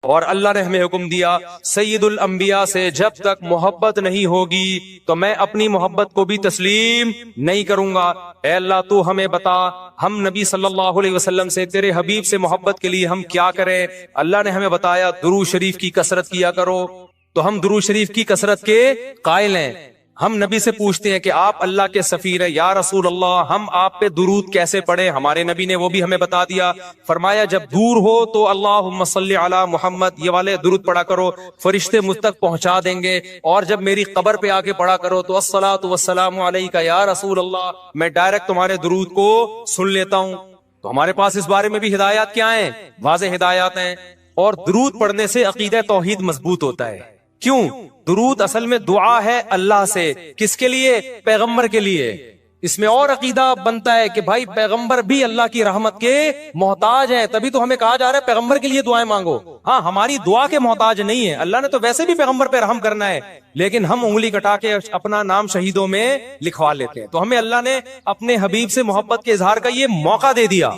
اور اللہ نے ہمیں حکم دیا سید الانبیاء سے جب تک محبت نہیں ہوگی تو میں اپنی محبت کو بھی تسلیم نہیں کروں گا۔ اے اللہ تو ہمیں بتا ہم نبی صلی اللہ علیہ وسلم سے تیرے حبیب سے محبت کے لیے ہم کیا کریں؟ اللہ نے ہمیں بتایا درود شریف کی کثرت کیا کرو، تو ہم درود شریف کی کثرت کے قائل ہیں۔ ہم نبی سے پوچھتے ہیں کہ آپ اللہ کے سفیر ہیں، یا رسول اللہ ہم آپ پہ درود کیسے پڑھیں؟ ہمارے نبی نے وہ بھی ہمیں بتا دیا، فرمایا جب دور ہو تو اللہم صلی علی محمد یہ والے درود پڑھا کرو، فرشتے مجھ تک پہنچا دیں گے، اور جب میری قبر پہ آ کے پڑھا کرو تو الصلاۃ والسلام علیک یا رسول اللہ، میں ڈائریکٹ تمہارے درود کو سن لیتا ہوں۔ تو ہمارے پاس اس بارے میں بھی ہدایات کیا ہیں؟ واضح ہدایات ہیں۔ اور درود پڑھنے سے عقیدہ توحید مضبوط ہوتا ہے۔ کیوں؟ درود اصل میں دعا ہے اللہ سے، کس کے لیے؟ پیغمبر کے لیے۔ اس میں اور عقیدہ بنتا ہے کہ بھائی پیغمبر بھی اللہ کی رحمت کے محتاج ہیں، تبھی تو ہمیں کہا جا رہا ہے پیغمبر کے لیے دعائیں مانگو۔ ہاں ہماری دعا کے محتاج نہیں ہے، اللہ نے تو ویسے بھی پیغمبر پہ رحم کرنا ہے، لیکن ہم انگلی کٹا کے اپنا نام شہیدوں میں لکھوا لیتے ہیں۔ تو ہمیں اللہ نے اپنے حبیب سے محبت کے اظہار کا یہ موقع دے دیا۔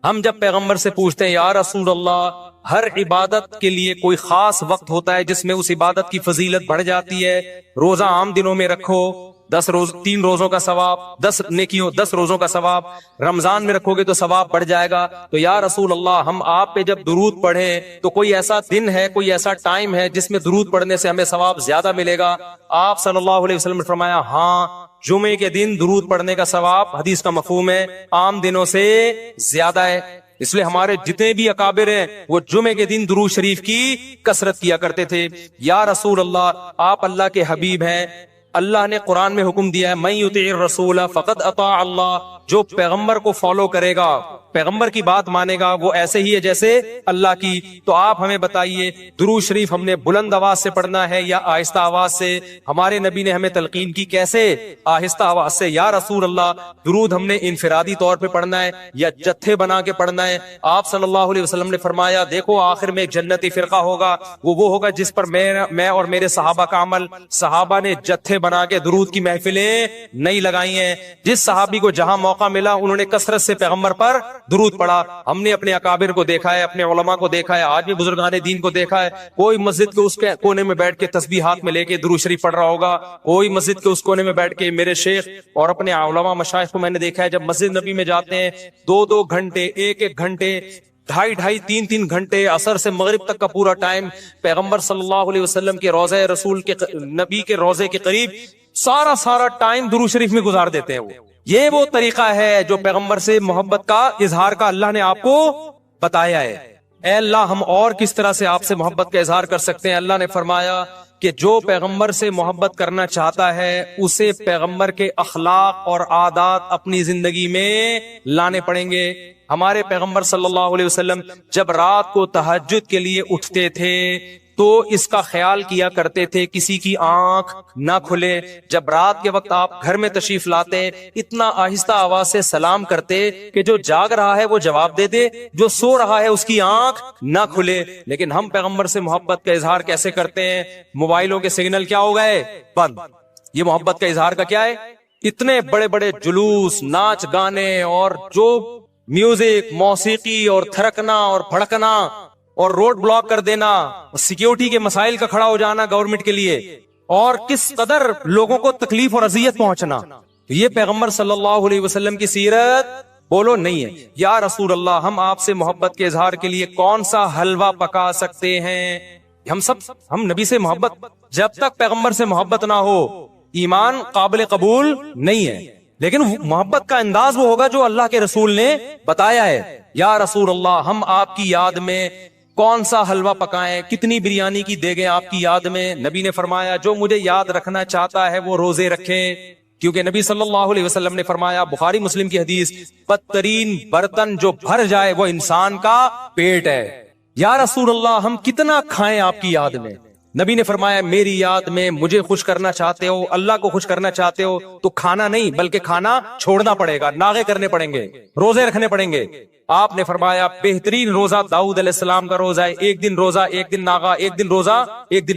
ہم جب پیغمبر سے پوچھتے ہیں یا رسول اللہ، ہر عبادت کے لیے کوئی خاص وقت ہوتا ہے جس میں اس عبادت کی فضیلت بڑھ جاتی ہے۔ روزہ عام دنوں میں رکھو، 3 روزوں کا ثواب، 10 نیکیوں 10 روزوں کا ثواب، رمضان میں رکھو گے تو ثواب بڑھ جائے گا۔ تو یا رسول اللہ ہم آپ پہ جب درود پڑھیں تو کوئی ایسا دن ہے، کوئی ایسا ٹائم ہے جس میں درود پڑھنے سے ہمیں ثواب زیادہ ملے گا؟ آپ صلی اللہ علیہ وسلم نے فرمایا ہاں، جمعے کے دن درود پڑھنے کا ثواب، حدیث کا مفہوم ہے، عام دنوں سے زیادہ ہے۔ اس لیے ہمارے جتنے بھی اکابر ہیں وہ جمعے کے دن درود شریف کی کثرت کیا کرتے تھے۔ یا رسول اللہ آپ اللہ کے حبیب ہیں، اللہ نے قرآن میں حکم دیا ہے من یطیع الرسول فقد اطاع اللہ، جو پیغمبر کو فالو کرے گا، پیغمبر کی بات مانے گا، وہ ایسے ہی ہے جیسے اللہ کی۔ تو آپ ہمیں بتائیے درود شریف ہم نے بلند آواز سے پڑھنا ہے یا آہستہ آواز سے؟ ہمارے نبی نے ہمیں تلقین کی کیسے؟ آہستہ آواز سے۔ یا رسول اللہ درود ہم نے انفرادی طور پہ پڑھنا ہے یا جتھے بنا کے پڑھنا ہے؟ آپ صلی اللہ علیہ وسلم نے فرمایا دیکھو آخر میں ایک جنتی فرقہ ہوگا، وہ ہوگا جس پر میں اور میرے صحابہ کا عمل۔ صحابہ نے جتھے بنا کے درود کی محفلیں نہیں لگائی ہیں، جس صحابی کو جہاں موقع ملا انہوں نے کثرت سے پیغمبر پر درود پڑھا۔ ہم نے اپنے اکابر کو دیکھا ہے، اپنے علماء کو دیکھا ہے، آج بھی بزرگان دین کو دیکھا ہے، کوئی مسجد کے اس کے کونے میں بیٹھ کے تسبیح ہاتھ میں لے کے درود شریف پڑھ رہا ہوگا، کوئی مسجد کے اس کونے میں بیٹھ کے۔ میرے شیخ اور اپنے علماء مشائخ کو میں نے دیکھا ہے جب مسجد نبی میں جاتے ہیں 2 گھنٹے، 1 گھنٹے، 2.5 3 گھنٹے، عصر سے مغرب تک کا پورا ٹائم پیغمبر صلی اللہ علیہ وسلم کے روضہ رسول کے نبی کے روضے کے قریب سارا ٹائم درود شریف میں گزار دیتے ہیں۔ یہ وہ طریقہ ہے جو پیغمبر سے محبت کا اظہار کا اللہ نے آپ کو بتایا ہے۔ اے اللہ ہم اور کس طرح سے آپ سے محبت کا اظہار کر سکتے ہیں؟ اللہ نے فرمایا کہ جو پیغمبر سے محبت کرنا چاہتا ہے اسے پیغمبر کے اخلاق اور عادات اپنی زندگی میں لانے پڑیں گے۔ ہمارے پیغمبر صلی اللہ علیہ وسلم جب رات کو تہجد کے لیے اٹھتے تھے تو اس کا خیال کیا کرتے تھے کسی کی آنکھ نہ کھلے۔ جب رات کے وقت آپ گھر میں تشریف لاتے اتنا آہستہ آواز سے سلام کرتے کہ جو جاگ رہا ہے وہ جواب دے دے، جو سو رہا ہے اس کی آنکھ نہ کھلے۔ لیکن ہم پیغمبر سے محبت کا اظہار کیسے کرتے ہیں؟ موبائلوں کے سگنل کیا ہو گئے؟ بند۔ یہ محبت کا اظہار کا کیا ہے؟ اتنے بڑے بڑے جلوس، ناچ گانے اور جو میوزک، موسیقی اور تھرکنا اور بھڑکنا اور روڈ بلاک کر دینا، سیکیورٹی کے مسائل کا کھڑا ہو جانا گورنمنٹ کے لیے، اور کس قدر لوگوں کو تکلیف اور اذیت پہنچنا، یہ پیغمبر صلی اللہ علیہ وسلم کی سیرت بولو نہیں ہے۔ یا رسول اللہ ہم آپ سے محبت کے اظہار کے لیے کون سا حلوہ پکا سکتے ہیں؟ ہم نبی سے محبت، جب تک پیغمبر سے محبت نہ ہو ایمان قابل قبول نہیں ہے، لیکن محبت کا انداز وہ ہوگا جو اللہ کے رسول نے بتایا ہے۔ یا رسول اللہ ہم آپ کی یاد میں کون سا حلوہ پکائیں، کتنی بریانی کی دیگیں آپ کی یاد میں؟ نبی نے فرمایا جو مجھے یاد رکھنا چاہتا ہے وہ روزے رکھے، کیونکہ نبی صلی اللہ علیہ وسلم نے فرمایا، بخاری مسلم کی حدیث، بدترین برتن جو بھر جائے وہ انسان کا پیٹ ہے۔ یا رسول اللہ ہم کتنا کھائیں آپ کی یاد میں؟ نبی نے فرمایا میری یاد میں مجھے خوش کرنا چاہتے ہو، اللہ کو خوش کرنا چاہتے ہو تو کھانا نہیں بلکہ کھانا چھوڑنا پڑے گا، ناغے کرنے پڑیں گے، روزے رکھنے پڑیں گے۔ آپ نے فرمایا بہترین روزہ داؤد علیہ السلام کا روزہ ہے، 1 دن روزہ 1 دن ناغا، 1 دن روزہ 1 دن